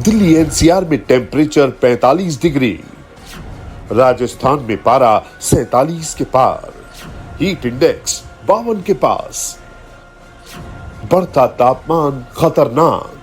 Delhi NCR में temperature 45 degree, Rajasthan में पारा 47 के पार, हीट इंडेक्स 52 के पास, बढ़ता तापमान खतरनाक।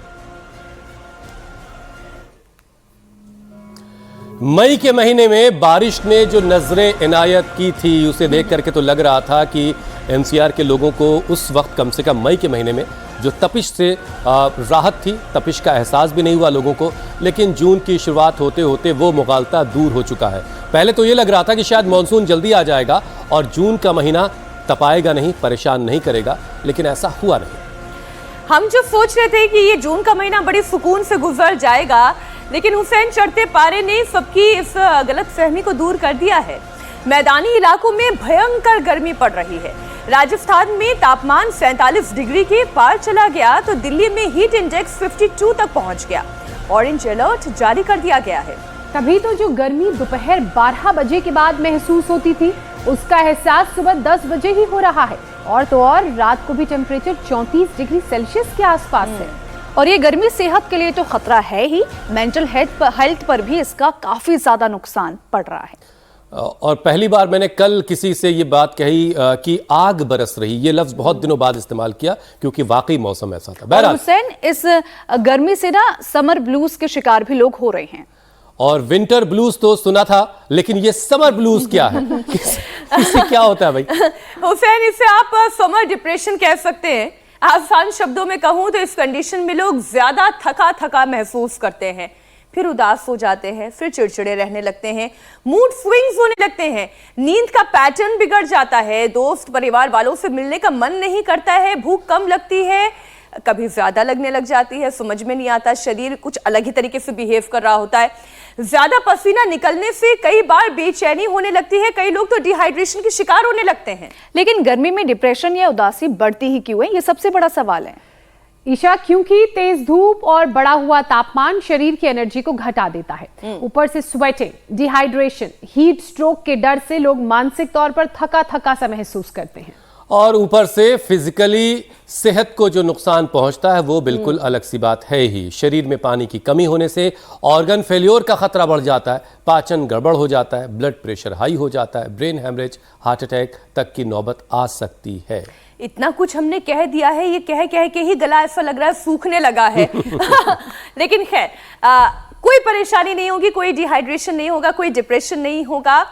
मई के महीने में बारिश ने जो नजरें इनायत की थी उसे देख करके तो लग रहा था कि एनसीआर के लोगों को उस वक्त कम से कम मई के महीने में जो तपिश से राहत थी, तपिश का एहसास भी नहीं हुआ लोगों को। लेकिन जून की शुरुआत होते होते वो मुगालता दूर हो चुका है। पहले तो ये लग रहा था कि शायद मानसून जल्दी आ जाएगा और जून का महीना तपाएगा नहीं, परेशान नहीं करेगा, लेकिन ऐसा हुआ नहीं। हम जो सोच रहे थे कि ये जून का महीना बड़ी सुकून से गुजर जाएगा, लेकिन हुसैन चढ़ते पारे ने सबकी इस गलतफहमी को दूर कर दिया है। मैदानी इलाकों में भयंकर गर्मी पड़ रही है। राजस्थान में तापमान 47 डिग्री के पार चला गया तो दिल्ली में हीट इंडेक्स 52 तक पहुंच गया। ऑरेंज अलर्ट जारी कर दिया गया है। तभी तो जो गर्मी दोपहर 12 बजे के बाद महसूस होती थी, उसका एहसास सुबह 10 बजे ही हो रहा है। और तो और रात को भी टेम्परेचर 34 डिग्री सेल्सियस के आसपास है। और ये गर्मी सेहत के लिए तो खतरा है ही, मेंटल हेल्थ पर भी इसका काफी ज्यादा नुकसान पड़ रहा है। और पहली बार मैंने कल किसी से ये बात कही कि आग बरस रही, ये लफ्ज बहुत दिनों बाद इस्तेमाल किया क्योंकि वाकई मौसम ऐसा था। और हुसैन, इस गर्मी से ना समर ब्लूज के शिकार भी लोग हो रहे हैं। और विंटर ब्लूज तो सुना था, लेकिन ये समर ब्लूज क्या है? इससे क्या होता है भाई? हुसैन, इसे आप समर डिप्रेशन कह सकते हैं। आसान शब्दों में कहूं तो इस कंडीशन में लोग ज्यादा थका थका महसूस करते हैं, फिर उदास हो जाते हैं, फिर चिड़चिड़े रहने लगते हैं, मूड स्विंग्स होने लगते हैं, नींद का पैटर्न बिगड़ जाता है, दोस्त परिवार वालों से मिलने का मन नहीं करता है, भूख कम लगती है, कभी ज्यादा लगने लग जाती है, समझ में नहीं आता, शरीर कुछ अलग ही तरीके से बिहेव कर रहा होता है। ज्यादा पसीना निकलने से कई बार बेचैनी होने लगती है, कई लोग तो डिहाइड्रेशन के शिकार होने लगते हैं। लेकिन गर्मी में डिप्रेशन या उदासी बढ़ती ही क्यों है, ये सबसे बड़ा सवाल है। ईशा, क्योंकि तेज धूप और बढ़ा हुआ तापमान शरीर की एनर्जी को घटा देता है। ऊपर से स्वेटिंग, डिहाइड्रेशन, हीट स्ट्रोक के डर से लोग मानसिक तौर पर थका थका सा महसूस करते हैं। और ऊपर से फिजिकली सेहत को जो नुकसान पहुंचता है वो बिल्कुल अलग सी बात है ही। शरीर में पानी की कमी होने से ऑर्गन फेल्योर का खतरा बढ़ जाता है, पाचन गड़बड़ हो जाता है, ब्लड प्रेशर हाई हो जाता है, ब्रेन हेमरेज, हार्ट अटैक तक की नौबत आ सकती है। इतना कुछ हमने कह दिया है, ये कह कह के ही गला ऐसा लग रहा है सूखने लगा है। लेकिन खैर, कोई परेशानी नहीं होगी, कोई डिहाइड्रेशन नहीं होगा, कोई डिप्रेशन नहीं होगा।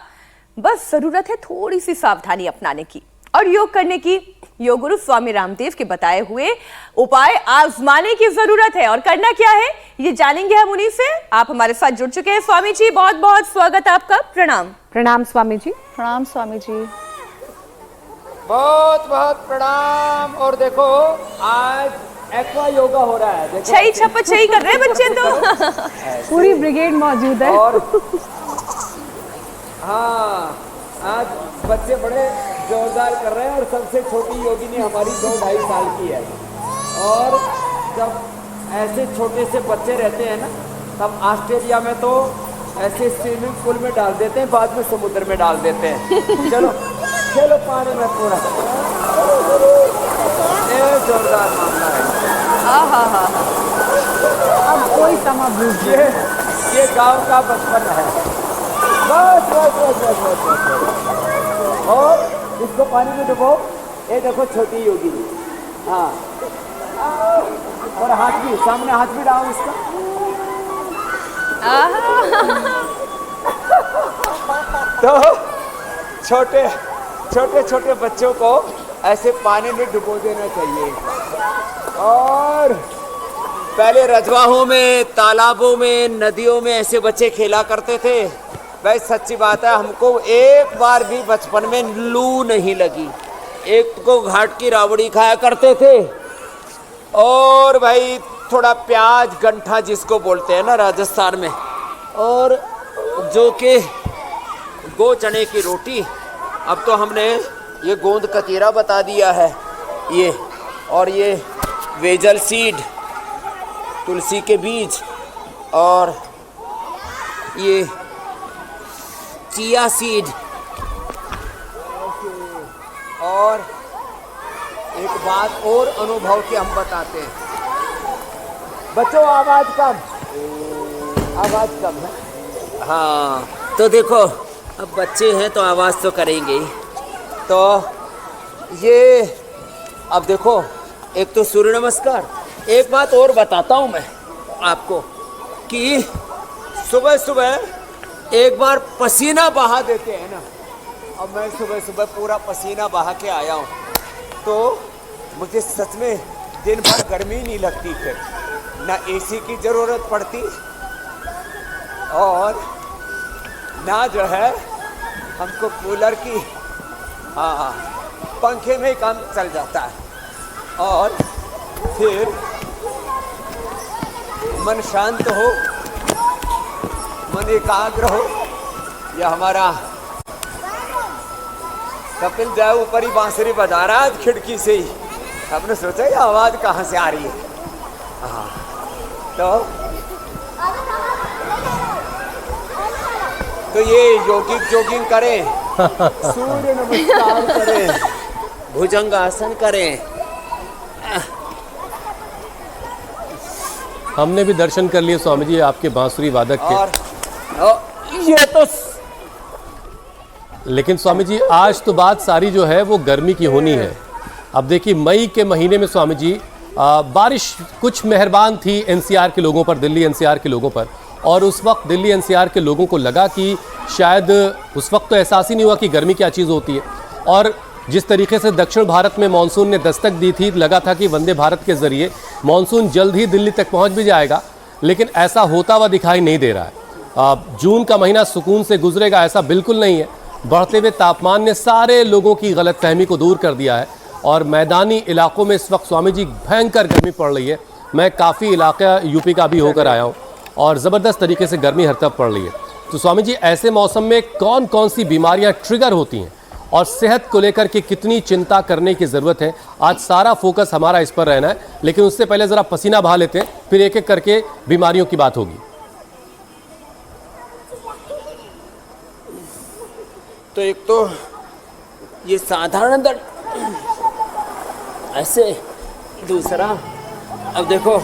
बस जरूरत है थोड़ी सी सावधानी अपनाने की और योग करने की। योग गुरु स्वामी रामदेव के बताए हुए उपाय आजमाने की जरूरत है। और करना क्या है ये जानेंगे हम उन्हीं से। आप हमारे साथ जुड़ चुके हैं स्वामी जी, बहुत बहुत स्वागत आपका। प्रणाम। प्रणाम स्वामी जी। प्रणाम स्वामी जी। बहुत बहुत प्रणाम। और देखो आज एक्वा योगा हो रहा है। छई छप छई कर रहे हैं बच्चे तो। पूरी ब्रिगेड मौजूद है। और हाँ, आज बच्चे बड़े जोरदार कर रहे हैं और सबसे छोटी योगिनी हमारी 2-2.5 साल की है। और जब ऐसे छोटे से बच्चे रहते हैं ना, तब ऑस्ट्रेलिया में तो ऐसे स्विमिंग पूल में डाल देते हैं, बाद में समुद्र में डाल देते हैं। चलो खेलो पानी में पूरा। ये जोरदार मामला है। अब कोई समा भूलिए, ये गांव का बचपन है। बस बस बस बस बस बस। और इसको पानी में डुबो। ये देखो छोटी योगी। हाँ, और हाथ भी सामने, हाथ भी डालो इसका। तो छोटे छोटे छोटे बच्चों को ऐसे पानी में डुबो देना चाहिए। और पहले रजवाहों में, तालाबों में, नदियों में ऐसे बच्चे खेला करते थे। भाई सच्ची बात है, हमको एक बार भी बचपन में लू नहीं लगी। एक को घाट की राबड़ी खाया करते थे, और भाई थोड़ा प्याज गंठा जिसको बोलते हैं ना राजस्थान में, और जो कि गो चने की रोटी। अब तो हमने ये गोंद कतीरा बता दिया है, ये, और ये वेजल सीड, तुलसी के बीज, और ये चिया सीड। और एक बात और अनुभव के हम बताते हैं। बच्चों आवाज कम। आवाज कम है। हाँ तो देखो, अब बच्चे हैं तो आवाज तो करेंगे ही। तो ये अब देखो, एक तो सूर्य नमस्कार, एक बात और बताता हूँ मैं आपको कि सुबह सुबह एक बार पसीना बहा देते हैं ना। अब मैं सुबह सुबह पूरा पसीना बहा के आया हूँ तो मुझे सच में दिन भर गर्मी नहीं लगती, फिर ना एसी की ज़रूरत पड़ती और ना जो है हमको कूलर की, हाँ पंखे में ही काम चल जाता है और फिर मन शांत हो, मन एकाग्र हो। यह हमारा कपिल देव ऊपर ही बांसुरी बजा रहा है खिड़की से ही। हमने सोचा ये आवाज कहाँ से आ रही है। हाँ तो ये जोगिंग करें, सूर्य नमस्कार करें, भुजंग आसन करें। हमने भी दर्शन कर लिए स्वामी जी आपके बांसुरी वादक के। और ये तो लेकिन स्वामी जी आज तो बात सारी जो है वो गर्मी की होनी है। अब देखिए मई के महीने में स्वामी जी बारिश कुछ मेहरबान थी एनसीआर के लोगों पर, दिल्ली एनसीआर के लोगों पर, और उस वक्त दिल्ली एनसीआर के लोगों को लगा कि शायद उस वक्त तो एहसास ही नहीं हुआ कि गर्मी क्या चीज़ होती है। और जिस तरीके से दक्षिण भारत में मानसून ने दस्तक दी थी, लगा था कि वंदे भारत के ज़रिए मानसून जल्द ही दिल्ली तक पहुंच भी जाएगा, लेकिन ऐसा होता हुआ दिखाई नहीं दे रहा है। जून का महीना सुकून से गुजरेगा ऐसा बिल्कुल नहीं है। बढ़ते हुए तापमान ने सारे लोगों की गलतफहमी को दूर कर दिया है और मैदानी इलाकों में इस वक्त स्वामी जी भयंकर गर्मी पड़ रही है। मैं काफ़ी इलाका यूपी का भी होकर आया हूँ और ज़बरदस्त तरीके से गर्मी हर तरफ पड़ रही है। तो स्वामी जी ऐसे मौसम में कौन कौन सी बीमारियाँ ट्रिगर होती हैं और सेहत को लेकर के कितनी चिंता करने की ज़रूरत है, आज सारा फोकस हमारा इस पर रहना है। लेकिन उससे पहले ज़रा पसीना बहा लेते हैं, फिर एक एक करके बीमारियों की बात होगी। तो एक तो ये साधारण दर्द, ऐसे दूसरा, अब देखो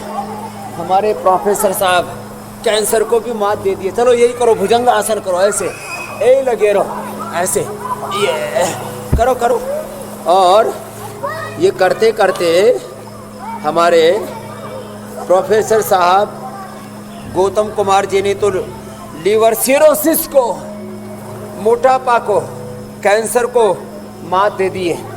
हमारे प्रोफेसर साहब कैंसर को भी मात दे दिए। चलो यही करो, भुजंग आसन करो, ऐसे यही लगे रहो, ऐसे ये करो करो। और ये करते करते हमारे प्रोफेसर साहब गौतम कुमार जी ने तो लीवर सिरोसिस को, मोटापा को, कैंसर को मात दे दी है।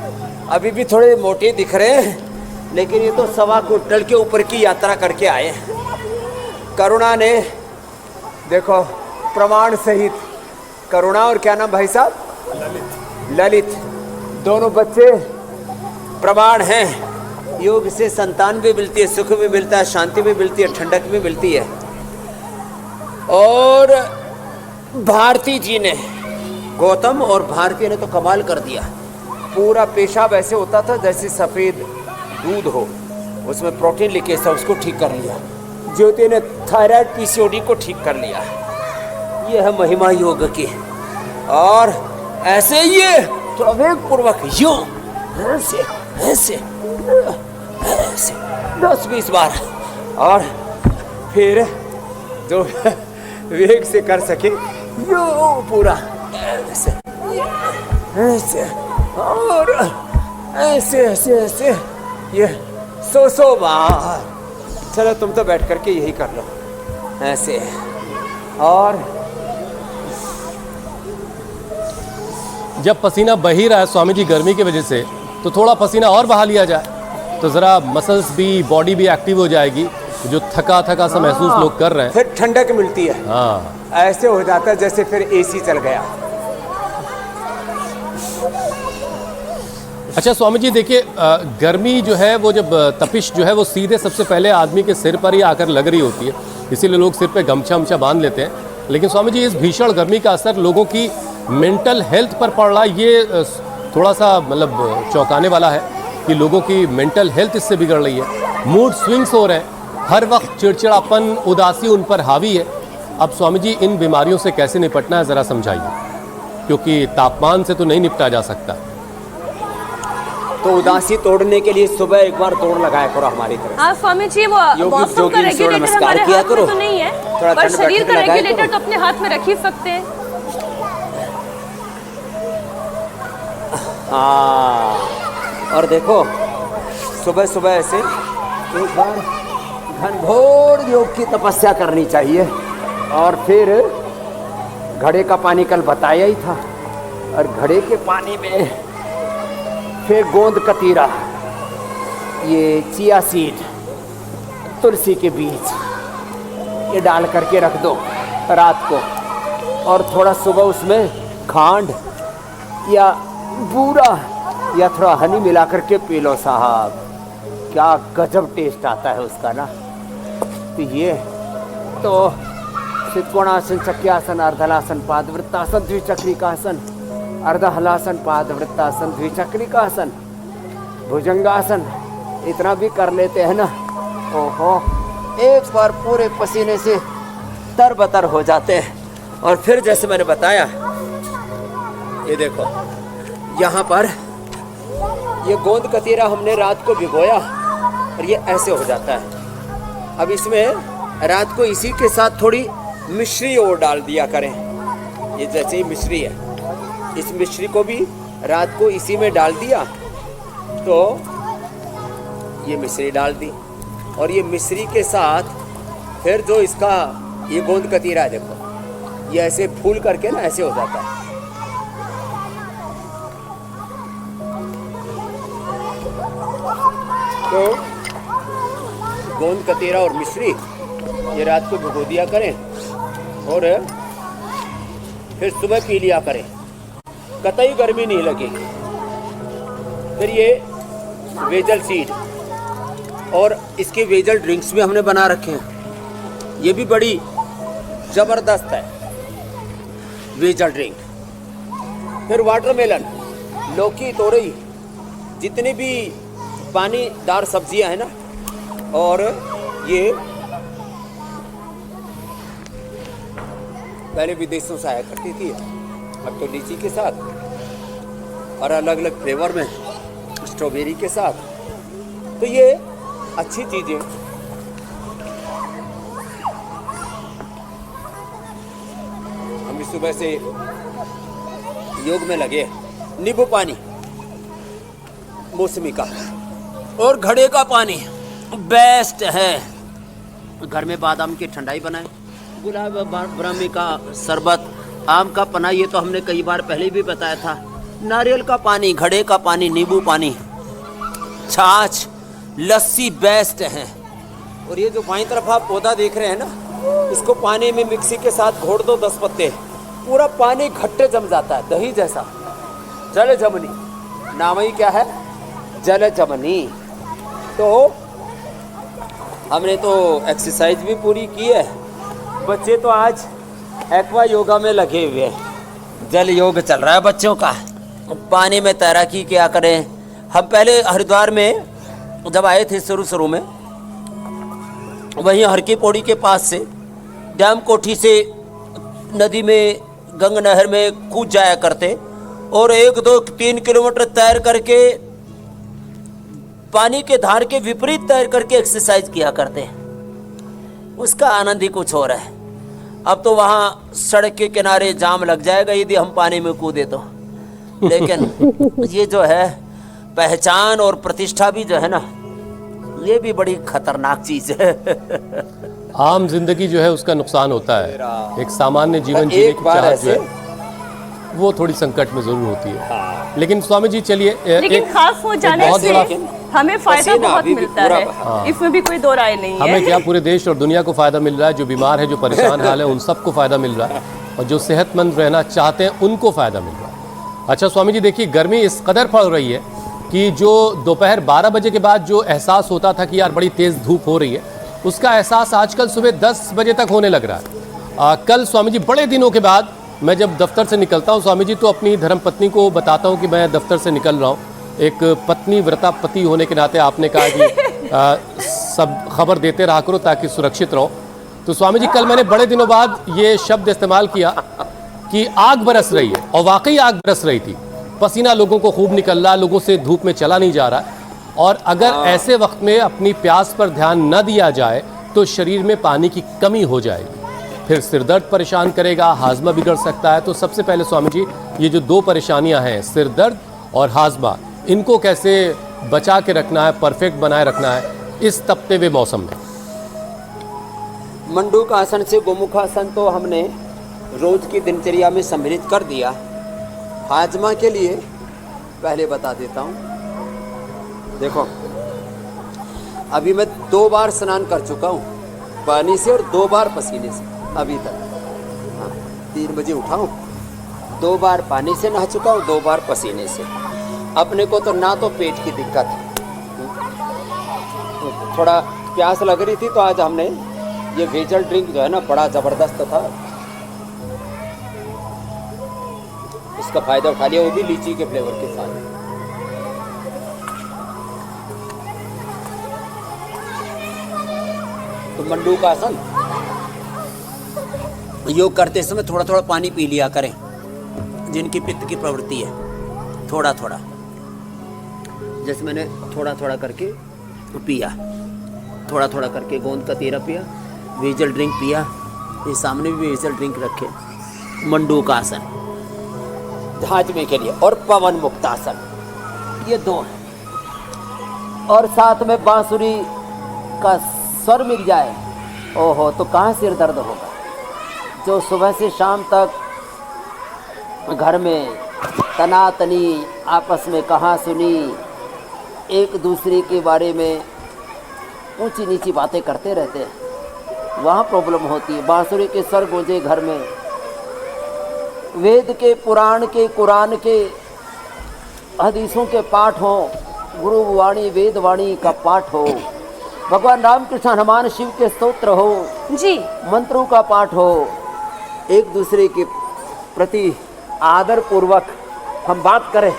अभी भी थोड़े मोटे दिख रहे हैं, लेकिन ये तो 1.25 क्विंटल के ऊपर की यात्रा करके आए हैं। करुणा ने देखो प्रमाण सहित, करुणा और क्या नाम भाई साहब, ललित, दोनों बच्चे प्रमाण हैं। योग से संतान भी मिलती है, सुख भी मिलता है, शांति भी मिलती है, ठंडक भी मिलती है। और भारती जी ने, गौतम और भारती ने तो कमाल कर दिया। पूरा पेशाब ऐसे होता था जैसे सफ़ेद दूध हो, उसमें प्रोटीन लीकेज था, उसको ठीक कर लिया। ज्योति ने थायराइड पीसीओडी को ठीक कर लिया। ये है महिमा योग की। और ऐसे ये थोड़ा वेग पूर्वक यूं ऐसे ऐसे ऐसे 10-20 बार, और फिर जो वेग से कर सके यूं पूरा ऐसे ऐसे और ऐसे ऐसे ऐसे ये 100 बार। चलो तुम तो बैठ करके यही कर लो ऐसे। और जब पसीना बह ही रहा है स्वामी जी गर्मी की वजह से, तो थोड़ा पसीना और बहा लिया जाए तो ज़रा मसल्स भी, बॉडी भी एक्टिव हो जाएगी। जो थका थका सा महसूस लोग कर रहे हैं, फिर ठंडक मिलती है। हाँ ऐसे हो जाता है जैसे फिर एसी चल गया। अच्छा स्वामी जी देखिए, गर्मी जो है वो, जब तपिश जो है वो सीधे सबसे पहले आदमी के सिर पर ही आकर लग रही होती है, इसीलिए लोग सिर पे गमछा वमछा बांध लेते हैं। लेकिन स्वामी जी इस भीषण गर्मी का असर लोगों की मेंटल हेल्थ पर पड़ रहा है, ये थोड़ा सा मतलब चौंकाने वाला है कि लोगों की मेंटल हेल्थ इससे बिगड़ रही है। मूड स्विंग्स हो रहे हैं, हर वक्त चिड़चिड़ापन, उदासी उन पर हावी है। अब स्वामी जी इन बीमारियों से कैसे निपटना है ज़रा समझाइए, क्योंकि तापमान से तो नहीं निपटा जा सकता। तो उदासी तोड़ने के लिए सुबह एक बार दौड़ लगाया करो हमारी तरफ। हाँ स्वामी जी, वो योगी मौसम का जोगी सूर्य रेगुलेटर नमस्कार हमारे किया हाथ में करो। तो नहीं है, थोड़ा पर ठंड शरीर बैठक का लगाया रेगुलेटर करो। तो अपने हाथ में रख ही सकते हैं। हाँ, और देखो सुबह सुबह ऐसे एक बार घनघोर योग की तपस्या करनी चाहिए। और फिर घड़े का पानी कल बताया ही था, और घड़े के पानी में फिर गोंद कतीरा, ये चिया सीड, तुलसी के बीज, ये डाल करके रख दो रात को, और थोड़ा सुबह उसमें खांड या बूरा या थोड़ा हनी मिला करके पी लो साहब, क्या गजब टेस्ट आता है उसका ना। तो ये तो त्रिकोणासन, चक्रासन, अर्धलासन, पादवृत्तासन, द्विचक्रिकासन, अर्धहलासन, पादवृत्तासन, द्विचक्रिकासन, भुजंगासन, इतना भी कर लेते हैं ना, ओहो, एक बार पूरे पसीने से तरबतर हो जाते हैं। और फिर जैसे मैंने बताया, ये देखो यहाँ पर ये गोंद कतीरा हमने रात को भिगोया और ये ऐसे हो जाता है। अब इसमें रात को इसी के साथ थोड़ी मिश्री और डाल दिया करें। ये जैसे ही मिश्री है, इस मिश्री को भी रात को इसी में डाल दिया, तो ये मिश्री डाल दी, और ये मिश्री के साथ फिर जो इसका ये गोंद कतीरा है, देखो ये ऐसे फूल करके ना ऐसे हो जाता है। तो गोंद कतीरा और मिश्री ये रात को भिगो दिया करें और फिर सुबह पी लिया करें, कतई गर्मी नहीं लगेगी। फिर ये वेजल सीड और इसके वेजल ड्रिंक्स भी हमने बना रखे हैं, ये भी बड़ी ज़बरदस्त है वेजल ड्रिंक। फिर वाटरमेलन, लौकी, तोरई, जितनी भी पानीदार सब्जियां हैं ना, और ये पहले विदेशों से आया करती थी, अब तो लीची के साथ और अलग अलग फ्लेवर में, स्ट्रॉबेरी के साथ। तो ये अच्छी चीज़ें हम इस सुबह से योग में लगे। नींबू पानी मौसमी का और घड़े का पानी बेस्ट है। घर में बादाम की ठंडाई बनाए, गुलाब ब्राह्मी का शरबत, आम का पना, ये तो हमने कई बार पहले भी बताया था। नारियल का पानी, घड़े का पानी, नींबू पानी, छाछ, लस्सी बेस्ट है। और ये जो बाईं तरफ आप पौधा देख रहे हैं ना, इसको पानी में मिक्सी के साथ घोट दो 10 पत्ते, पूरा पानी घट्टे जम जाता है, दही जैसा। जल जमनी नाम ही क्या है, जल जमनी। तो हमने तो एक्सरसाइज भी पूरी की है। बच्चे तो आज एक्वा योगा में लगे हुए हैं, जल योग चल रहा है बच्चों का। पानी में तैराकी क्या करें। हम पहले हरिद्वार में जब आए थे शुरू में, वहीं हर की पौड़ी के पास से डैम कोठी से नदी में, गंगा नहर में कूद जाया करते, और 1, 2, 3 किलोमीटर तैर करके पानी के धार के विपरीत तैर करके एक्सरसाइज किया करते हैं। उसका आनंद ही कुछ और है। अब तो वहाँ सड़क के किनारे जाम लग जाएगा यदि हम पानी में कूदे तो। लेकिन ये जो है पहचान और प्रतिष्ठा भी जो है ना, ये भी बड़ी खतरनाक चीज है। आम जिंदगी जो है उसका नुकसान होता है, एक सामान्य जीवन जीने की चाहत जो है वो थोड़ी संकट में जरूर होती है। लेकिन स्वामी जी चलिए, लेकिन खास हो जाने से हमें फायदा बहुत मिलता है, इसमें भी कोई दो राय नहीं है। हमें क्या, पूरे देश और दुनिया को फायदा मिल रहा है। जो बीमार है, जो परेशान हाल है, उन सबको फायदा मिल रहा है, और जो सेहतमंद रहना चाहते हैं उनको फायदा मिल रहा है। अच्छा स्वामी जी देखिए, गर्मी इस कदर पड़ रही है कि जो दोपहर 12 बजे के बाद जो एहसास होता था कि यार बड़ी तेज धूप हो रही है, उसका एहसास आजकल सुबह 10 बजे तक होने लग रहा है। कल स्वामी जी बड़े दिनों के बाद मैं जब दफ्तर से निकलता हूँ स्वामी जी, तो अपनी धर्मपत्नी को बताता हूँ कि मैं दफ्तर से निकल रहा हूँ। एक पत्नी व्रता पति होने के नाते आपने कहा कि सब खबर देते रहा करो ताकि सुरक्षित रहो। तो स्वामी जी कल मैंने बड़े दिनों बाद ये शब्द इस्तेमाल किया कि आग बरस रही है, और वाकई आग बरस रही थी। पसीना लोगों को खूब निकल रहा, लोगों से धूप में चला नहीं जा रहा, और अगर ऐसे वक्त में अपनी प्यास पर ध्यान न दिया जाए तो शरीर में पानी की कमी हो जाएगी, फिर सिरदर्द परेशान करेगा, हाजमा बिगड़ सकता है। तो सबसे पहले स्वामी जी, ये जो दो परेशानियां हैं, सिरदर्द और हाजमा, इनको कैसे बचा के रखना है, परफेक्ट बनाए रखना है इस तपते हुए मौसम में? मंडूकासन से गोमुखासन तो हमने रोज की दिनचर्या में सम्मिलित कर दिया। हाजमा के लिए पहले बता देता हूँ। देखो, अभी मैं 2 बार स्नान कर चुका हूँ पानी से और 2 बार पसीने से अभी तक। 3 बजे उठा हूँ, 2 बार पानी से नहा चुका हूँ, 2 बार पसीने से। अपने को तो ना तो पेट की दिक्कत, थोड़ा प्यास लग रही थी, तो आज हमने ये वेजल ड्रिंक जो है ना, बड़ा ज़बरदस्त था, इसका फायदा उठा लिया, वो भी लीची के फ्लेवर के साथ। तो मंडूकासन योग करते समय थोड़ा थोड़ा पानी पी लिया करें, जिनकी पित्त की प्रवृत्ति है, थोड़ा थोड़ा। जैसे मैंने थोड़ा थोड़ा करके पिया, थोड़ा थोड़ा करके गोंद का तेरा पिया, वेजल ड्रिंक पिया, ये सामने भी वेजल ड्रिंक रखे। मंडूकासन हाजमे के लिए, और पवन मुक्तासन, ये 2 हैं। और साथ में बांसुरी का स्वर मिल जाए, ओहो, तो कहाँ सिर दर्द होगा। जो सुबह से शाम तक घर में तनातनी, आपस में कहा सुनी, एक दूसरे के बारे में ऊंची नीची बातें करते रहते हैं, वहाँ प्रॉब्लम होती है। बांसुरी के स्वर गूंजे घर में, वेद के, पुराण के, कुरान के, हदीसों के पाठ हो, गुरु वाणी, वेद वाणी का पाठ हो, भगवान राम कृष्ण हनुमान शिव के स्तोत्र हो जी, मंत्रों का पाठ हो, एक दूसरे के प्रति आदर पूर्वक हम बात करें,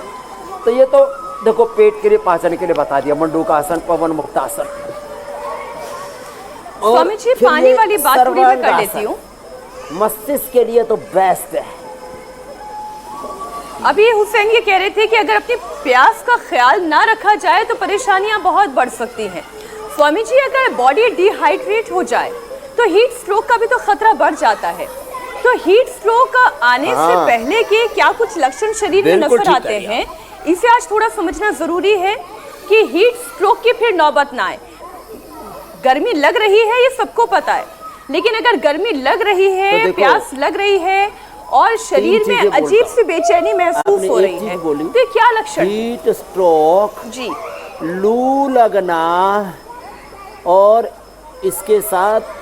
तो ये तो देखो पेट के लिए, पाचन के लिए बता दिया, मंडूकासन, पवन मुक्तासन। स्वामी जी, पानी वाली बात थोड़ी मैं कर लेती हूँ। मस्तिष्क के लिए तो बेस्ट है। अभी हुसैन ये कह रहे थे कि अगर अपनी प्यास का ख्याल ना रखा जाए तो परेशानियां बहुत बढ़ सकती हैं। स्वामी जी, अगर बॉडी डिहाइड्रेट हो जाए तो हीट स्ट्रोक का भी तो खतरा बढ़ जाता है। तो हीट स्ट्रोक आने से पहले के क्या कुछ लक्षण शरीर में नजर आते हैं, इसे आज थोड़ा समझना जरूरी है कि हीट स्ट्रोक की फिर नौबत ना आए। गर्मी लग रही है, ये सबको पता है, लेकिन अगर गर्मी लग रही है, तो प्यास लग रही है और शरीर में अजीब सी बेचैनी महसूस हो रही है, तो क्या लक्षण? हीट स्ट्रोक जी, लू लगना, और इसके साथ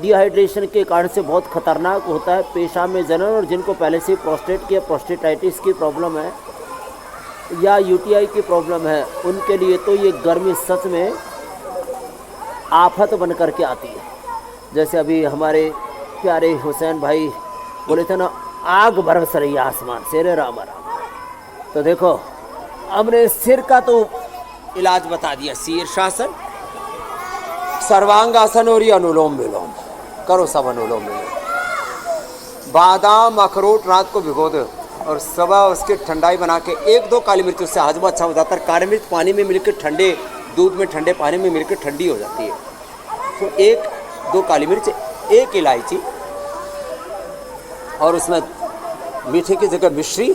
डिहाइड्रेशन के कारण से बहुत खतरनाक होता है पेशाब में जलन। और जिनको पहले से प्रोस्टेट या प्रोस्टेटाइटिस की प्रॉब्लम है या यूटीआई की प्रॉब्लम है, उनके लिए तो ये गर्मी सच में आफत बन करके आती है। जैसे अभी हमारे प्यारे हुसैन भाई बोले थे ना, आग बरस रही आसमान से, रे राम राम। तो देखो, हमने सिर का तो इलाज बता दिया, शीर्षासन, सर्वांगासन और ये अनुलोम विलोम करो, सब अनुलोम विलोम। बादाम अखरोट रात को भिगो दो और सुबह उसकी ठंडाई बना के 1-2 काली मिर्च, उससे हाजमा अच्छा हो जाता है। काली मिर्च पानी में मिलकर ठंडे दूध में, ठंडे पानी में मिलकर ठंडी हो जाती है। तो 1-2 काली मिर्च, 1 इलायची, और उसमें मीठे की जगह मिश्री,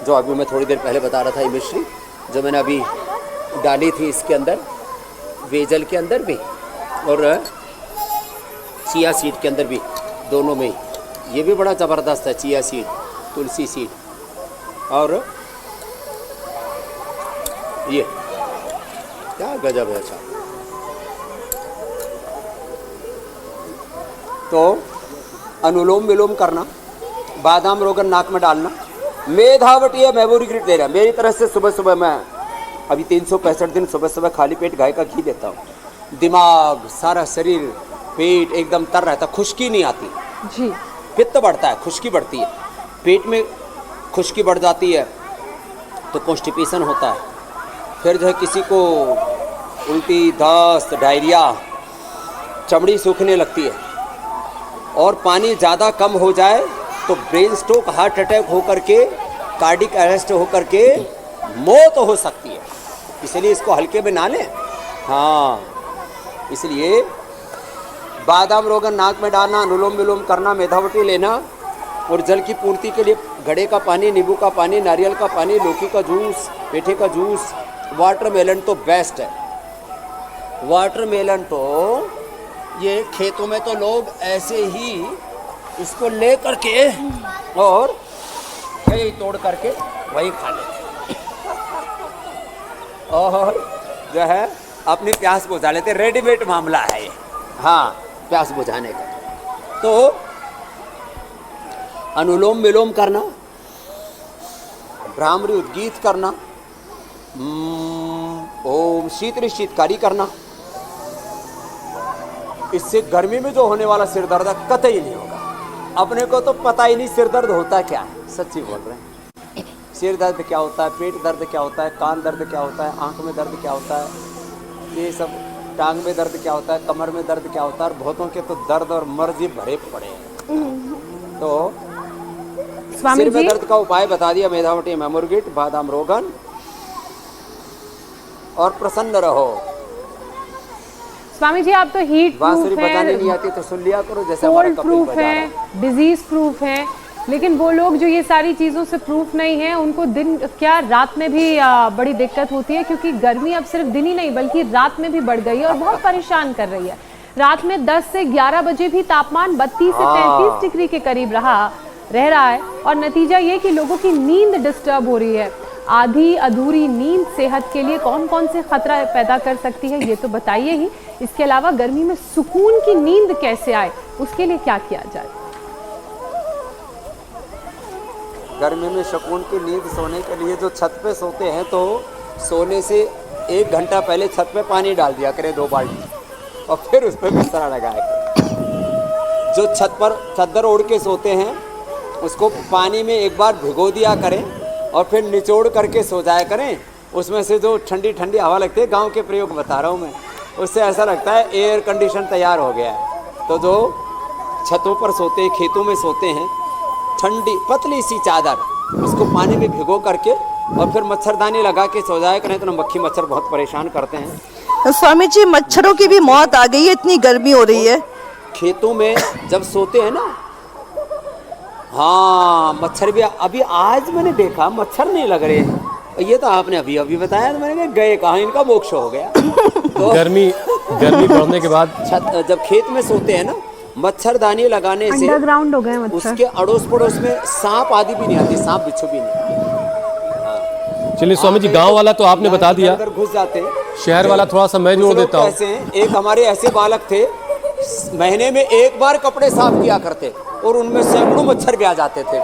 जो अभी मैं थोड़ी देर पहले बता रहा था, ये मिश्री जो मैंने अभी डाली थी इसके अंदर, वेजल के अंदर भी और चिया सीड के अंदर भी, दोनों में। ये भी बड़ा ज़बरदस्त है, चिया सीड, तुलसी सीड, और ये क्या गजब है। अच्छा, तो अनुलोम विलोम करना, बादाम रोगन नाक में डालना, मेधावटी या मेबोरिग्रेट ले रहा। मेरी तरफ से सुबह सुबह मैं अभी 365 दिन सुबह सुबह खाली पेट गाय का घी देता हूँ। दिमाग, सारा शरीर, पेट एकदम तर रहता, खुश्की नहीं आती जी। पित्त बढ़ता है, खुश्की बढ़ती है, पेट में खुश्की बढ़ जाती है तो कॉन्स्टिपेशन होता है। फिर जो है किसी को उल्टी, दस्त, डायरिया, चमड़ी सूखने लगती है। और पानी ज़्यादा कम हो जाए तो ब्रेन स्ट्रोक, हार्ट अटैक हो करके कार्डिक अरेस्ट होकर के मौत हो सकती है, इसलिए इसको हल्के में ना लें। हाँ, इसलिए बादाम रोगन नाक में डालना, अनुलोम विलोम करना, मेधावटी लेना और जल की पूर्ति के लिए घड़े का पानी, नींबू का पानी, नारियल का पानी, लौकी का जूस, पेठे का जूस, वाटरमेलन तो बेस्ट है। वाटरमेलन तो ये खेतों में तो लोग ऐसे ही इसको ले करके और वही तोड़ करके वही खा लेते और जो है अपनी प्यास बुझा लेते। रेडीमेड मामला है ये। हाँ, प्यास बुझाने का। तो अनुलोम विलोम करना, भ्रामरी उद्गीत करना, ओम शीतली शीतकारी करना, इससे गर्मी में जो होने वाला सिर दर्द कतई नहीं होगा। अपने को तो पता ही नहीं सिर दर्द होता क्या है, सच्ची बोल रहे हैं। सिर दर्द क्या होता है, पेट दर्द क्या होता है, कान दर्द क्या होता है, आंख में दर्द क्या होता है, ये सब, टांग में दर्द क्या होता है, कमर में दर्द क्या होता है, और बहुतों के तो दर्द और मर्जी भरे पड़े हैं। तो सिर में दर्द का उपाय बता दिया, मेधावटी मेमोरगिट, बादाम रोगन, और प्रसन्न रहो। स्वामी जी आप तो हीट बांसुरी प्रूफ बजाने नहीं है, आती तो सुन लिया करो, जैसे हमारा कोल्ड कपिल प्रूफ बजा रहा है, है। डिजीज प्रूफ है, लेकिन वो लोग जो ये सारी चीज़ों से प्रूफ नहीं है उनको दिन क्या रात में भी बड़ी दिक्कत होती है, क्योंकि गर्मी अब सिर्फ दिन ही नहीं बल्कि रात में भी बढ़ गई है और बहुत परेशान कर रही है। रात में 10 से 11 बजे भी तापमान 32 से 33 डिग्री के करीब रह रहा है और नतीजा ये कि लोगों की नींद डिस्टर्ब हो रही है। आधी अधूरी नींद सेहत के लिए कौन कौन से खतरा पैदा कर सकती है ये तो बताइए ही। इसके अलावा गर्मी में सुकून की नींद कैसे आए, उसके लिए क्या किया जाए? गर्मी में सुकून की नींद सोने के लिए जो छत पे सोते हैं तो सोने से 1 घंटा पहले छत पे पानी डाल दिया करें 2 बाल्टी और फिर उस पर बिस्तरा लगाया करें। जो छत पर चादर ओढ़ के सोते हैं उसको पानी में एक बार भिगो दिया करें और फिर निचोड़ करके सो जाया करें। उसमें से जो ठंडी ठंडी हवा लगती है, गांव के प्रयोग बता रहा हूँ मैं, उससे ऐसा लगता है एयर कंडीशन तैयार हो गया है। तो जो छतों पर सोते हैं, खेतों में सोते हैं, ठंडी पतली सी चादर उसको पानी में भिगो करके और फिर मच्छरदानी लगा के सो जाया करें तो मक्खी मच्छर बहुत परेशान करते हैं। स्वामी जी मच्छरों की भी मौत आ गई है, इतनी गर्मी हो रही है। खेतों में जब सोते हैं ना, हाँ मच्छर भी। अभी आज मैंने देखा मच्छर नहीं लग रहे हैं, ये तो आपने अभी अभी बताया तो मैंने कहा गए कहाँ, इनका मोक्ष हो गया। तो गर्मी बढ़ने के बाद जब खेत में सोते हैं ना, मच्छरदानी लगाने से अंडरग्राउंड हो गए मच्छर। उसके अड़ोस पड़ोस में सांप आदि भी नहीं आती, सांप बिच्छू भी नहीं। चलिए स्वामी जी, गांव वाला तो आपने बता दिया, अंदर घुस जाते हैं। शहर वाला थोड़ा सा मैं जोड़ देता हूँ। ऐसे हैं, एक हमारे ऐसे बालक थे, महीने में 1 बार कपड़े साफ किया करते और उनमें सैकड़ों मच्छर भी आ जाते थे।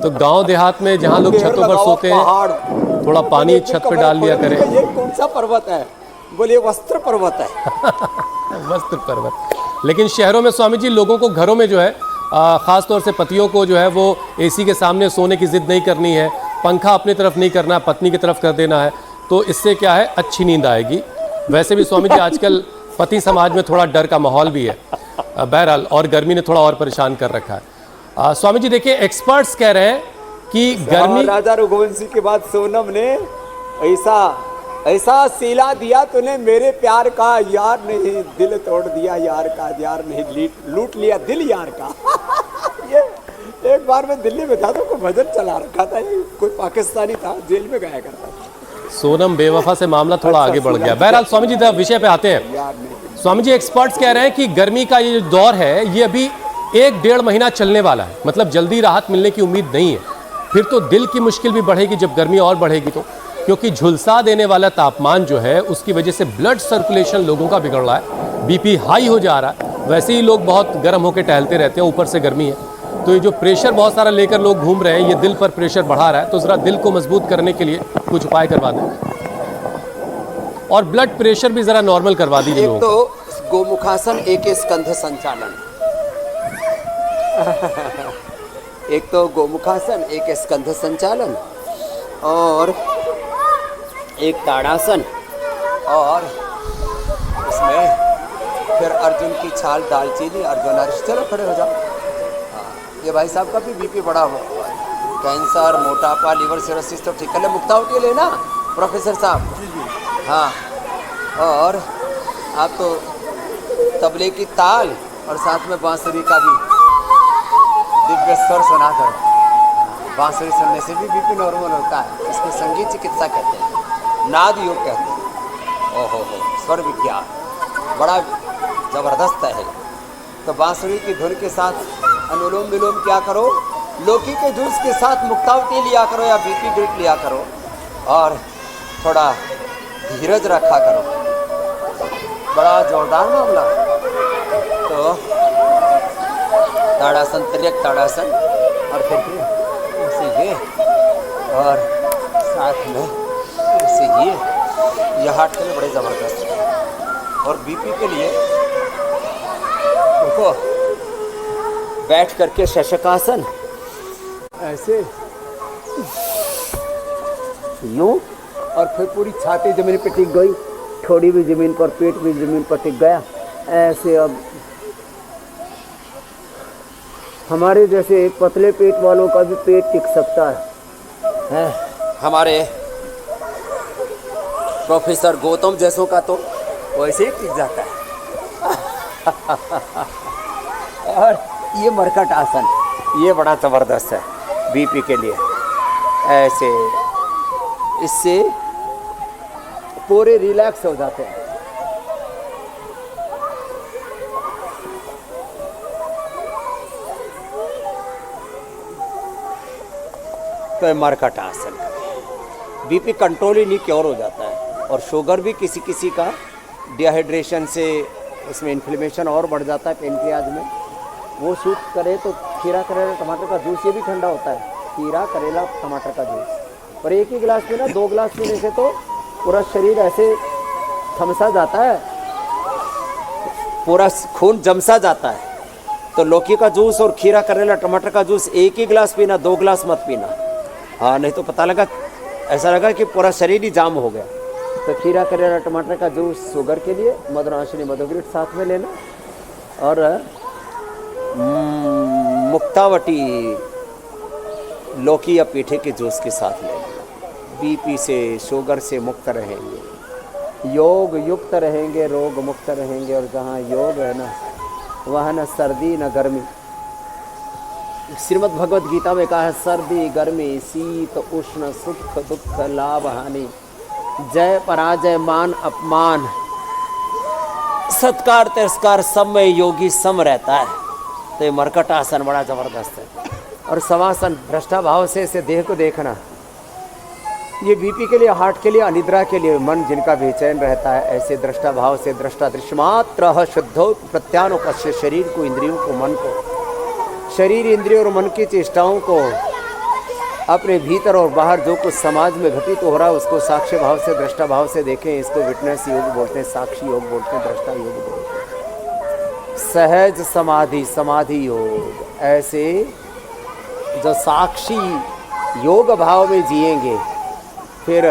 तो गांव देहात में जहाँ लोग छतों पर सोते हैं, थोड़ा पानी छत पर डाल लिया करें। ये कौन सा पर्वत है? बोले वस्त्र पर्वत है। वस्त्र पर्वत। लेकिन शहरों में स्वामी जी लोगों को घरों में जो है खास तौर से पतियों को जो है वो एसी के सामने सोने की जिद नहीं करनी है, पंखा अपनी तरफ नहीं करना, पत्नी की तरफ कर देना है, तो इससे क्या है अच्छी नींद आएगी। वैसे भी स्वामी जी आजकल पति समाज में थोड़ा डर का माहौल भी है बहरहाल, और गर्मी ने थोड़ा और परेशान कर रखा है। स्वामी जी देखिए, एक्सपर्ट्स कह रहे हैं कि गर्मी, राजा रघुवंशी के बाद सोनम ने ऐसा सिला दिया तूने मेरे प्यार का, यार नहीं दिल तोड़ दिया यार का, यार नहीं लूट लिया दिल यार का। ये एक बार मैं दिल्ली में था तो कोई भजन चला रखा था, कोई पाकिस्तानी था, जेल में गया करता था। सोनम बेवफा से मामला थोड़ा आगे बढ़ गया। बहरहाल स्वामी जी विषय पे आते हैं। स्वामी जी एक्सपर्ट्स कह रहे हैं कि गर्मी का ये जो दौर है ये अभी 1-1.5 महीना चलने वाला है, मतलब जल्दी राहत मिलने की उम्मीद नहीं है। फिर तो दिल की मुश्किल भी बढ़ेगी जब गर्मी और बढ़ेगी तो, क्योंकि झुलसा देने वाला तापमान जो है उसकी वजह से ब्लड सर्कुलेशन लोगों का बिगड़ रहा है, बीपी हाई हो जा रहा है। वैसे ही लोग बहुत गर्म होकर टहलते रहते हैं, ऊपर से गर्मी है, तो ये जो प्रेशर बहुत सारा लेकर लोग घूम रहे हैं ये दिल पर प्रेशर बढ़ा रहा है। तो ज़रा दिल को मजबूत करने के लिए कुछ उपाय करवा दें और ब्लड प्रेशर भी ज़रा नॉर्मल करवा दीजिए लोगों को। तो गोमुखासन, एक स्कंध संचालन। एक तो गोमुखासन, एक स्कंध संचालन, और एक ताड़ासन, और इसमें फिर अर्जुन की छाल, दालचीनी, अर्जुन। चलो खड़े हो जाओ। हाँ, ये भाई साहब का भी बीपी बढ़ा हुआ है। कैंसर, मोटापा, लीवर सिरोसिस तो ठीक कर ले। मुक्तावटी लेना प्रोफेसर साहब। हाँ, और आप तो तबले की ताल और साथ में बांसुरी का भी दिव्य स्वर सुना करो। बांसुरी सुनने से भी बीपी नॉर्मल होता है। इसको संगीत चिकित्सा कहते हैं, नाद योग कहते हैं। ओहो हो, स्वर विज्ञान बड़ा ज़बरदस्त है। तो बांसुरी की धुन के साथ अनुलोम विलोम क्या करो, लौकी के जूस के साथ मुक्तावटी लिया करो या बीपी ड्रिप लिया करो, और थोड़ा धीरज रखा करो। बड़ा जोरदार मामला। तो ताड़ासन, तिर्यक ताड़ासन, और फिर ऐसे ये, और साथ में ऐसे ये हार्ट के लिए बड़े ज़बरदस्त है। और बीपी के लिए देखो, बैठ करके शशकासन ऐसे यूं, और फिर पूरी छाती जमीन पर टिक गई, थोड़ी भी जमीन पर, पेट भी जमीन पर टिक गया ऐसे। अब हमारे जैसे पतले पेट वालों का भी पेट टिक सकता है। हमारे प्रोफेसर गौतम जैसों का तो वैसे ही टिक जाता है। और ये मरकट आसन, ये बड़ा ज़बरदस्त है बीपी के लिए। ऐसे इससे पूरे रिलैक्स हो जाते हैं। तो मरकट आसन, बीपी कंट्रोल ही नहीं, क्योर हो जाता है। और शुगर भी किसी किसी का डिहाइड्रेशन से उसमें इन्फ्लेमेशन और बढ़ जाता है पेनक्रियाज में। वो सूट करे तो खीरा करेला टमाटर का जूस, ये भी ठंडा होता है, खीरा करेला टमाटर का जूस। पर एक ही गिलास पीना, 2 गिलास पीने से तो पूरा शरीर ऐसे थमसा जाता है, पूरा खून जमसा जाता है। तो लौकी का जूस और खीरा करेला टमाटर का जूस एक ही गिलास पीना, 2 गिलास मत पीना। हाँ, नहीं तो पता लगा, ऐसा लगा कि पूरा शरीर ही जाम हो गया। तो खीरा करेला टमाटर का जूस शुगर के लिए, मधुराशिनी मधुग्रिट साथ में लेना, और मुक्तावटी लौकी या पीठे के जूस के साथ लेना। बीपी से, शुगर से मुक्त रहेंगे, योग युक्त रहेंगे, रोग मुक्त रहेंगे। और जहाँ योग है ना, वहाँ न सर्दी न गर्मी। श्रीमद् भगवद गीता में कहा है, सर्दी गर्मी, शीत उष्ण, सुख दुख, लाभ हानि, जय पराजय, मान अपमान, सत्कार तिरस्कार, सब में योगी सम रहता है। तो ये मरकट आसन बड़ा ज़बरदस्त है। और शवासन, भ्रष्टा भाव से इसे देह को देखना, ये बीपी के लिए, हार्ट के लिए, अनिद्रा के लिए, मन जिनका बेचैन रहता है, ऐसे दृष्टा भाव से, दृष्टा दृश्यमात्र शुद्धो प्रत्यानुपश्य, शरीर को, इंद्रियों को, मन को, शरीर इंद्रियों और मन की चेष्टाओं को, अपने भीतर और बाहर जो कुछ समाज में घटित हो रहा है उसको साक्ष्य भाव से, दृष्टा भाव से देखें। इसको विटनेस योग बोलते हैं, साक्षी योग बोलते हैं, दृष्टा योग बोलते हैं। सहज समाधि, समाधि योग, ऐसे जो साक्षी योग भाव में जिएंगे, फिर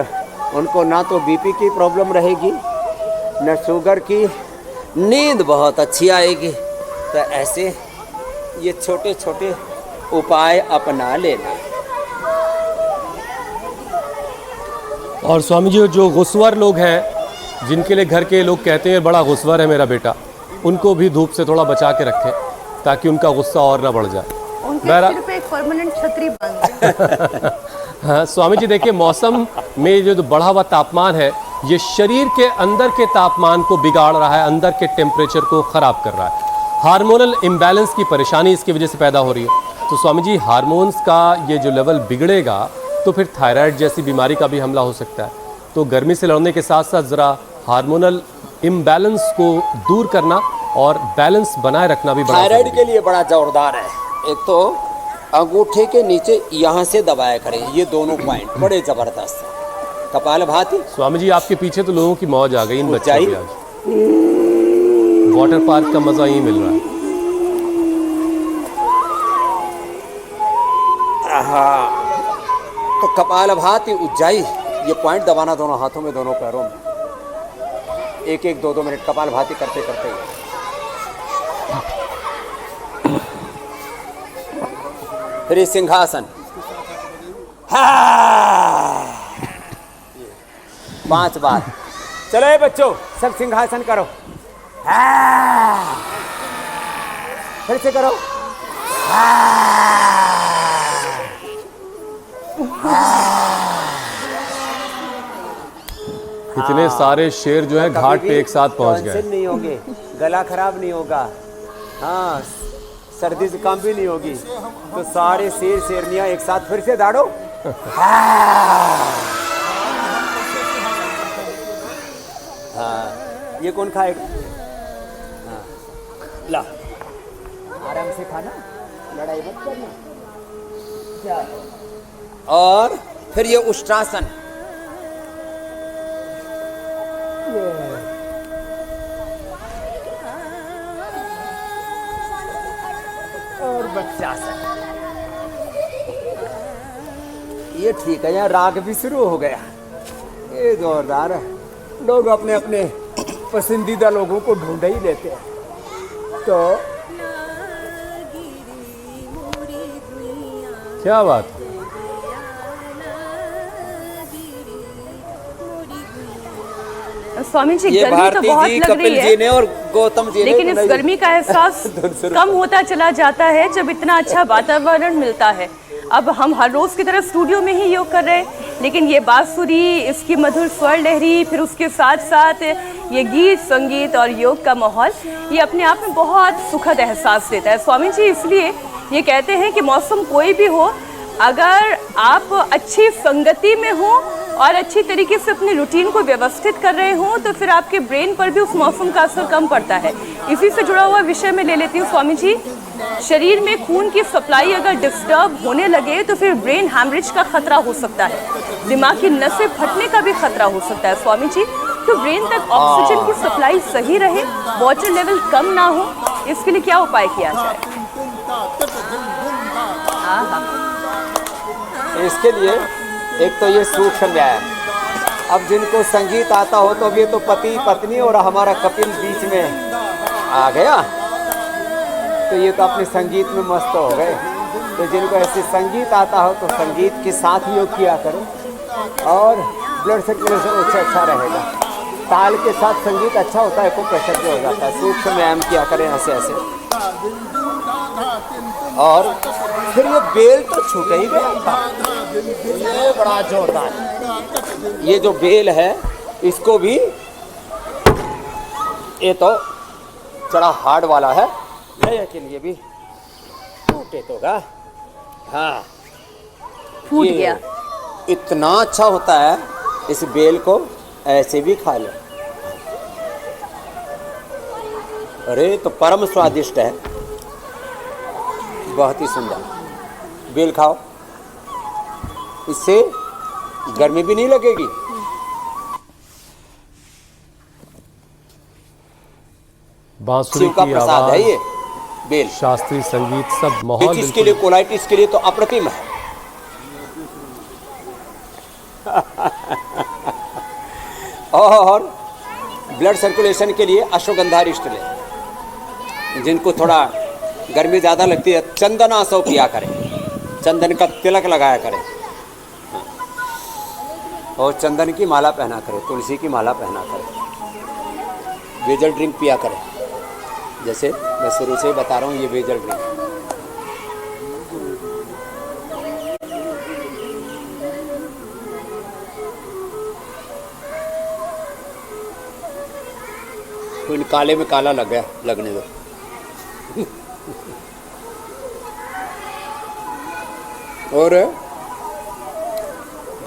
उनको ना तो बीपी की प्रॉब्लम रहेगी, न शुगर की, नींद बहुत अच्छी आएगी। तो ऐसे ये छोटे छोटे उपाय अपना लेना। और स्वामी जी, जो गुस्वर लोग हैं, जिनके लिए घर के लोग कहते हैं बड़ा गुस्वर है मेरा बेटा, उनको भी धूप से थोड़ा बचा के रखें ताकि उनका गुस्सा और ना बढ़ जाए। उनके सिर पे एक परमानेंट छतरी बांध हाँ स्वामी जी, देखिए मौसम में जो बढ़ा हुआ तापमान है, ये शरीर के अंदर के तापमान को बिगाड़ रहा है, अंदर के टेम्परेचर को ख़राब कर रहा है। हार्मोनल इम्बैलेंस की परेशानी इसकी वजह से पैदा हो रही है। तो स्वामी जी, हार्मोन्स का ये जो लेवल बिगड़ेगा तो फिर थायराइड जैसी बीमारी का भी हमला हो सकता है। तो गर्मी से लड़ने के साथ साथ ज़रा हार्मोनल इम्बैलेंस को दूर करना और बैलेंस बनाए रखना भी बड़ा थायराइड के लिए बड़ा जोरदार है। एक तो अंगूठे के नीचे यहाँ से दबाया करें, ये दोनों पॉइंट बड़े ज़बरदस्त हैं। कपालभाति। स्वामी जी, आपके पीछे तो लोगों की मौज आ गई इन बच्चों की। आज वाटर पार्क का मजा यही मिल रहा है। हाँ, तो कपालभाति, उज्जाई, ये पॉइंट दबाना दोनों हाथों में, दोनों पैरों में, 1-1, 2-2 मिनट कपालभाति करते करते ही। फिर सिंहासन, 5 बार। चलो ये बच्चों, सब सिंहासन करो। फिर से करो। इतने सारे शेर जो है घाट पे एक साथ पहुंच गए। टॉन्सिल नहीं होंगे, गला खराब नहीं होगा, हाँ सर्दी जुकाम भी नहीं होगी। तो सारे शेर शेरनियां एक साथ फिर से दाड़ो। हाँ, ये कौन खाएगा? हाँ, ला आराम से खाना, लड़ाई मत करना। और फिर ये उष्ट्रासन। और बच्चासन। ये ठीक है, यहाँ राग भी शुरू हो गया। ये जोरदार है। लोग अपने अपने पसंदीदा लोगों को ढूंढ ही लेते हैं। तो क्या बात। स्वामी जी, ये गर्मी तो भारती बहुत जी, लग रही कपिल जी है, ने और गौतम जी ने लेकिन इस बनाई। गर्मी का एहसास कम होता चला जाता है जब इतना अच्छा वातावरण मिलता है। अब हम हर रोज की तरह स्टूडियो में ही योग कर रहे हैं, लेकिन ये बांसुरी, इसकी मधुर स्वर लहरी, फिर उसके साथ साथ ये गीत संगीत और योग का माहौल, ये अपने आप में बहुत सुखद एहसास देता है। स्वामी जी, इसलिए ये कहते हैं कि मौसम कोई भी हो, अगर आप अच्छी संगति में हो और अच्छी तरीके से अपने रूटीन को व्यवस्थित कर रहे हो, तो फिर आपके ब्रेन पर भी उस मौसम का असर कम पड़ता है। इसी से जुड़ा हुआ विषय में ले लेती हूँ स्वामी जी। शरीर में खून की सप्लाई अगर डिस्टर्ब होने लगे तो फिर ब्रेन हैमरेज का खतरा हो सकता है, दिमाग की नसें फटने का भी खतरा हो सकता है। स्वामी जी, तो ब्रेन तक ऑक्सीजन की सप्लाई सही रहे, वाटर लेवल कम ना हो, इसके लिए क्या उपाय किया जाए? इसके लिए एक तो ये सूक्ष्म व्यायाम। अब जिनको संगीत आता हो तो अब ये तो पति पत्नी और हमारा कपिल बीच में आ गया, तो ये तो अपने संगीत में मस्त हो गए। तो जिनको ऐसे संगीत आता हो तो संगीत के साथ योग किया करो और ब्लड सर्कुलेशन उससे अच्छा रहेगा। ताल के साथ संगीत अच्छा होता है, को प्रेशर भी हो जाता है। सूक्ष्म व्यायाम किया करें ऐसे ऐसे। और फिर ये बेल तो छूट ही गया था, ये बड़ा जोरदार। ये जो बेल है इसको भी, ये तो थोड़ा हार्ड वाला है, लय के लिए भी टूटे तो गा। हाँ, फूट ये गया। इतना अच्छा होता है, इस बेल को ऐसे भी खा लो। अरे तो परम स्वादिष्ट है, बहुत ही सुंदर। बेल खाओ, इससे गर्मी भी नहीं लगेगी। बांसुरी शिव का की प्रसाद है ये आवाज, बेल। शास्त्रीय संगीत, सब माहौल पेचिस के लिए, कोलाइटिस के लिए तो अप्रतिम है। और ब्लड सर्कुलेशन के लिए अश्वगंधा रिष्ट ले। जिनको थोड़ा गर्मी ज़्यादा लगती है, चंदन आसव पिया करें, चंदन का तिलक लगाया करें और चंदन की माला पहना करें, तुलसी की माला पहना करें। वेजल ड्रिंक पिया करें, जैसे मैं शुरू से बता रहा हूँ, ये वेजल ड्रिंक। तो इन काले में काला लग गया, लगने दो। और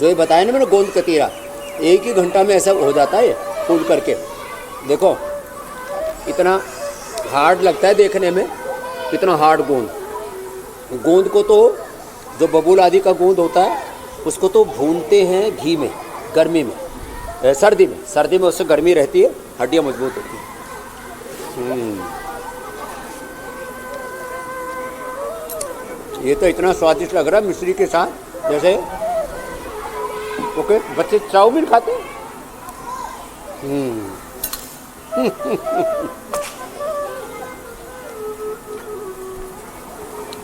जो ये बताया ना मैंने, गोंद कतीरा, एक ही घंटा में ऐसा हो जाता है फूल करके। देखो इतना हार्ड लगता है देखने में, कितना हार्ड गोंद को तो जो बबूल आदि का गोंद होता है उसको तो भूनते हैं घी में, गर्मी में, सर्दी में उससे गर्मी रहती है, हड्डियाँ मजबूत होती हैं। ये तो इतना स्वादिष्ट लग रहा है मिश्री के साथ, जैसे ओके बच्चे चाउमीन खाते हैं।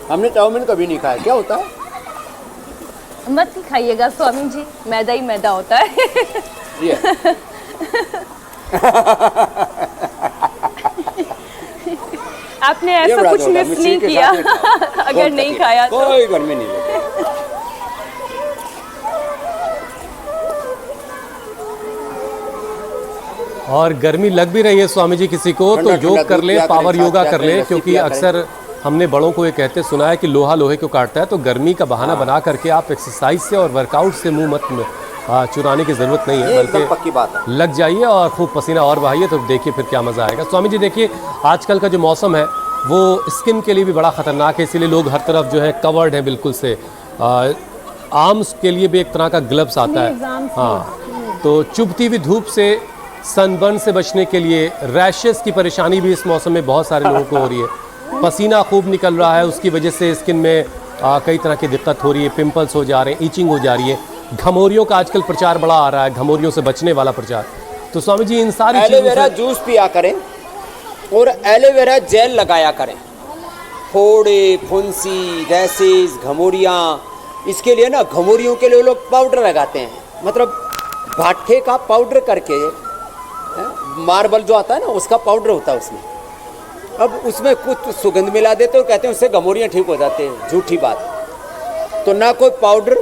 हमने चाउमीन कभी नहीं खाया, क्या होता है? मत ही खाइएगा स्वामी जी, मैदा ही मैदा होता है। ये आपने ये ऐसा बड़ा कुछ जोरदार, मिस मिर्ची नहीं के किया साथ में खाओ। अगर बहुत नहीं तकलीफ, खाया तो। कोई गर्मी नहीं लगती। और गर्मी लग भी रही है स्वामी जी किसी को तो ठंडा योग ठंडा कर दूध ले, पिया करें, पावर छाछ योगा पिया कर करें, ले, लस्सी क्योंकि पिया करें। अक्सर हमने बड़ों को ये कहते सुना है कि लोहा लोहे को काटता है, तो गर्मी का बहाना बना करके आप एक्सरसाइज से और वर्कआउट से मुंह मत चुराने की जरूरत नहीं है, ये एकदम बल्कि पक्की बात है। लग जाइए और खूब पसीना और बहाइए, तो देखिए फिर क्या मजा आएगा। स्वामी जी देखिए आजकल का जो मौसम है वो स्किन के लिए भी बड़ा खतरनाक है, इसीलिए लोग हर तरफ जो है कवर्ड है बिल्कुल से। आर्म्स के लिए भी एक तरह का ग्लव्स आता है, हाँ, तो चुभती हुई धूप से, सनबर्न से बचने के लिए, रैशेस की परेशानी भी इस मौसम में बहुत सारे लोगों को हो रही है। पसीना खूब निकल रहा है, उसकी वजह से स्किन में कई तरह की दिक्कत हो रही है, पिंपल्स हो जा रहे हैं, ईचिंग हो जा रही है। घमौरियों का आजकल प्रचार बड़ा आ रहा है, घमौरियों से बचने वाला प्रचार। तो स्वामी जी इन सारी चीजों एलोवेरा से जूस पिया करें और एलोवेरा जेल लगाया करें। फोड़े, फुंसी, रैसेस, घमौरियाँ, इसके लिए ना घमौरियों के लिए लोग पाउडर लगाते हैं, मतलब भाठे का पाउडर करके, मार्बल जो आता है ना उसका पाउडर होता है उसमें, अब उसमें कुछ सुगंध मिला देते हो, कहते हैं उससे घमौरियाँ ठीक हो जाते हैं। झूठी बात। तो ना कोई पाउडर,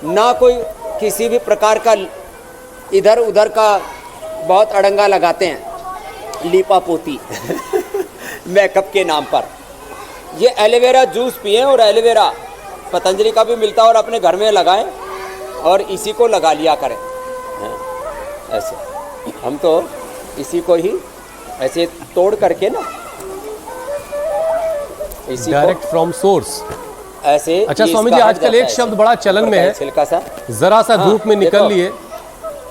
ना कोई किसी भी प्रकार का इधर उधर का बहुत अड़ंगा लगाते हैं, लीपा पोती मेकअप के नाम पर। ये एलोवेरा जूस पिएं और एलोवेरा पतंजलि का भी मिलता है, और अपने घर में लगाएं और इसी को लगा लिया करें। ऐसे हम तो इसी को ही ऐसे तोड़ करके ना, इसी डायरेक्ट फ्रॉम सोर्स। ऐसे। अच्छा ये स्वामी जी इसका हट आजकल जाता एक है शब्द ऐसे। बड़ा चलन में है, छिलका सा जरा सा हाँ, धूप में निकल देखो। लिए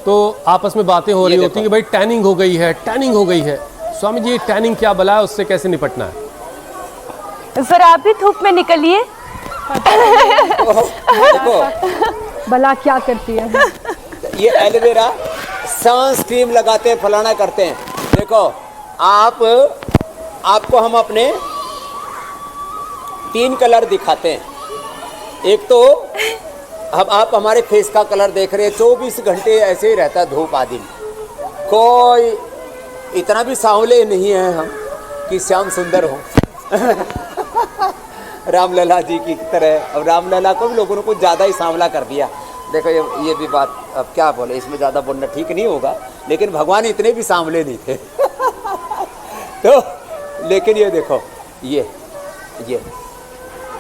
तो आपस में बातें हो ये रही होती हैं कि भाई टैनिंग हो गई है, टैनिंग हो गई है। स्वामी जी टैनिंग क्या बला है, उससे कैसे निपटना है? जरा आप भी धूप में निकलिए। देखो बला क्या करती है? ये एलोवेरा सांस क्रीम लगाते हैं, फलाना करते हैं। देखो आपको हम अपने 3 कलर दिखाते हैं। एक तो अब आप हमारे फेस का कलर देख रहे हैं, 24 घंटे ऐसे ही रहता है धूप आदि में। कोई इतना भी सांवले नहीं है हम कि श्याम सुंदर हो रामलला जी की तरह। अब रामलला को भी लोगों ने कुछ ज़्यादा ही सांवला कर दिया। देखो ये भी बात, अब क्या बोले, इसमें ज़्यादा बोलना ठीक नहीं होगा, लेकिन भगवान इतने भी सांवले नहीं थे तो लेकिन ये देखो ये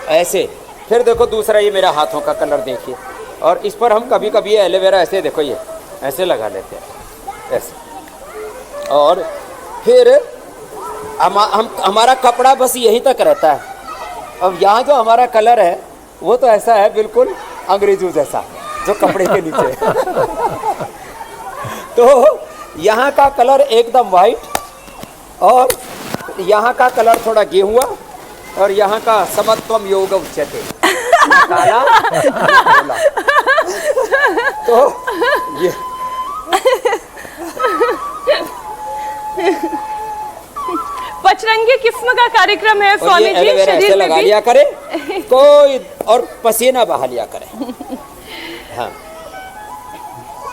ऐसे। फिर देखो दूसरा, ये मेरा हाथों का कलर देखिए, और इस पर हम कभी कभी ये एलोवेरा ऐसे, देखो ये ऐसे लगा लेते हैं ऐसे। और फिर हमारा कपड़ा बस यहीं तक रहता है। अब यहाँ जो हमारा कलर है वो तो ऐसा है बिल्कुल अंग्रेजों जैसा, जो कपड़े के नीचे तो यहाँ का कलर एकदम वाइट, और यहाँ का कलर थोड़ा गेहुआ, और यहाँ का समत्वम योग उच्यते, काला काला। तो ये पचरंगी किस्म का कार्यक्रम है और स्वामी ये जी। एलोवेरा ऐसे शरीर में लगा भी लिया करें कोई, और पसीना बहा लिया करें। हाँ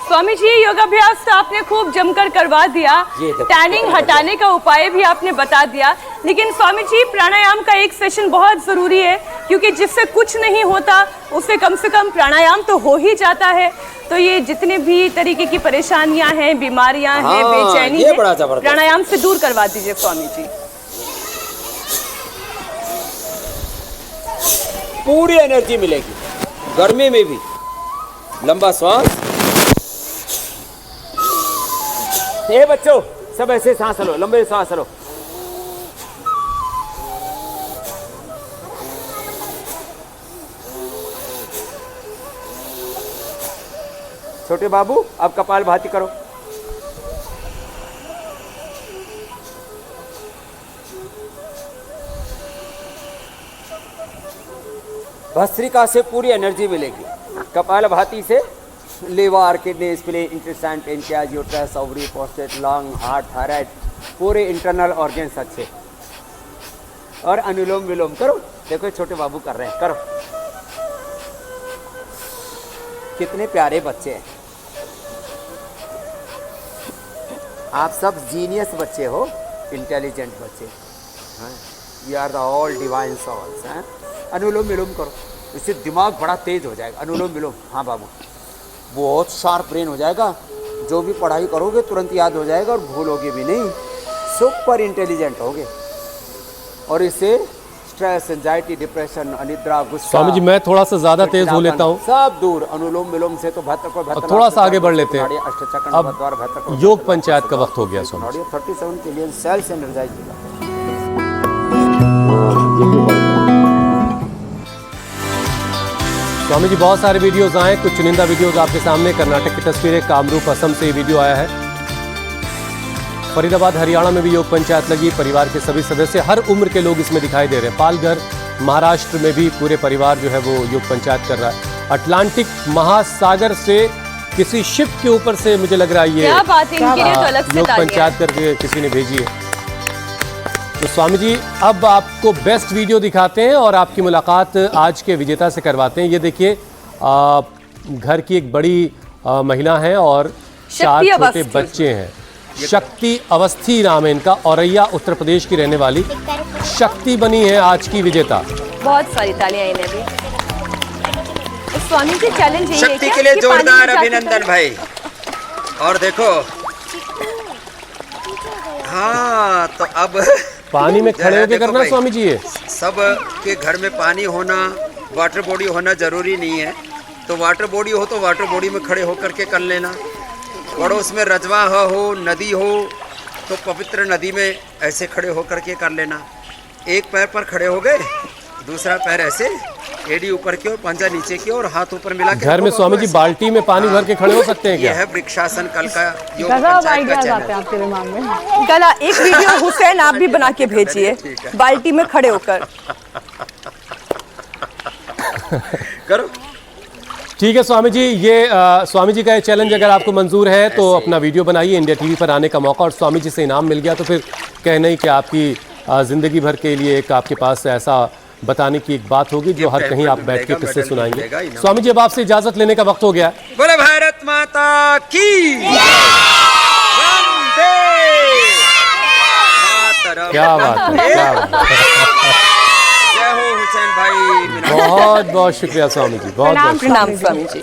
स्वामी जी योगाभ्यास तो आपने खूब जमकर करवा दिया, ये देखो, टैनिंग हटाने का उपाय भी आपने बता दिया, लेकिन स्वामी जी प्राणायाम का एक सेशन बहुत जरूरी है, क्योंकि जिससे कुछ नहीं होता उससे कम से कम प्राणायाम तो हो ही जाता है। तो ये जितने भी तरीके की परेशानियां हैं, बीमारियां हैं, हाँ, बेचैनी ये है, बड़ा जबरदस्त। प्राणायाम से दूर करवा दीजिए स्वामी जी। पूरी एनर्जी मिलेगी, गर्मी में भी। लंबा श्वास। ये बच्चों सब ऐसे सांस लो, लंबे सांस लो। छोटे बाबू अब कपाल भाती करो। भस्त्रिका से पूरी एनर्जी मिलेगी, कपाल भाती से liver, kidney, spleen, intestine, pancreas, uterus, ovary, prostate, lung, heart, thyroid, पूरे इंटरनल ऑर्गन्स अच्छे। और अनुलोम विलोम करो। देखो छोटे बाबू कर रहे हैं, करो। कितने प्यारे बच्चे हैं। आप सब जीनियस बच्चे हो, इंटेलिजेंट बच्चे हैं। We are the all divine souls हैं। अनुलोम विलोम करो, इससे दिमाग बड़ा तेज हो जाएगा। अनुलोम विलोम, हाँ बाबू, बहुत शार्प ब्रेन हो जाएगा। जो भी पढ़ाई करोगे तुरंत याद हो जाएगा और भूलोगे भी नहीं। सुपर इंटेलिजेंट होगे। और इससे स्ट्रेस, एंजाइटी, डिप्रेशन, अनिद्रा, गुस्सा, स्वामी जी मैं थोड़ा सा ज्यादा तेज हो लेता हूँ, सब दूर। अनुलोम विलोम से तो भत्र थोड़ा सा आगे बढ़ लेते हैं। अब योग पंचायत का वक्त हो गया Swami ji. 37 trillion cells energise होगा। स्वामी जी बहुत सारे वीडियोस आए, कुछ चुनिंदा वीडियोस आपके सामने। कर्नाटक की तस्वीरें, कामरूप असम से ये वीडियो आया है। फरीदाबाद हरियाणा में भी योग पंचायत लगी। परिवार के सभी सदस्य, हर उम्र के लोग इसमें दिखाई दे रहे हैं। पालघर महाराष्ट्र में भी पूरे परिवार जो है वो योग पंचायत कर रहा है। अटलांटिक महासागर से किसी शिप के ऊपर से मुझे लग रहा है ये क्या बात है, इनके लिए तो अलग से योग तालियां। पंचायत करके किसी ने भेजी है। तो स्वामी जी अब आपको बेस्ट वीडियो दिखाते हैं और आपकी मुलाकात आज के विजेता से करवाते हैं। ये देखिए घर की एक बड़ी महिला है और 4 शक्ति छोटे अवस्थी। बच्चे हैं। शक्ति अवस्थी नाम है इनका। औरैया उत्तर प्रदेश की रहने वाली शक्ति बनी है आज की विजेता। बहुत सारी तालियां इन्हें भी। तो स्वामी जी चैलेंज यही है शक्ति क्या के लिए कि पानी जोरदार में जाते अभिनंदन समय- भाई। और देखो, हाँ तो अब पानी में खड़े होकर देखो करना भाई, स्वामी जी ये। सब के घर में पानी होना, वाटर बॉडी होना जरूरी नहीं है। तो वाटर बॉडी हो तो वाटर बॉडी में खड़े होकर के कर लेना। पड़ोस में रजवा हो, नदी हो तो पवित्र नदी में ऐसे खड़े होकर के कर लेना। एक पैर पर खड़े हो गए, दूसरा पैर ऐसे, एड़ी ऊपर की ओर, पंजा नीचे की ओर, हाथ ऊपर मिला के घर में स्वामी जी बाल्टी में पानी भर के खड़े हो सकते हैं यह क्या? है वृक्षासन कल का योग गजब पंचायत का आइडियाज आते हैं चैनल। आपके दिमाग में। गला एक वीडियो हुसैन आप भी बना के भेजिए, ठीक है। बाल्टी में खड़े होकर। करो। ठीक है स्वामी जी, ये स्वामी जी का ये चैलेंज अगर आपको मंजूर है तो अपना वीडियो बनाइए। इंडिया टीवी पर आने का मौका और स्वामी जी से इनाम मिल गया तो फिर कहना ही कि आपकी जिंदगी भर के लिए एक आपके पास ऐसा बताने की एक बात होगी जो हर कहीं आप बैठ के किस्से सुनाएंगे। स्वामी जी अब आपसे इजाजत लेने का वक्त हो गया। बोले भारत माता की वंदे मातरम। क्या बात है, क्या बात है। जय हो हुसैन भाई। बहुत बहुत शुक्रिया स्वामी जी, बहुत बहुत प्रणाम स्वामी जी।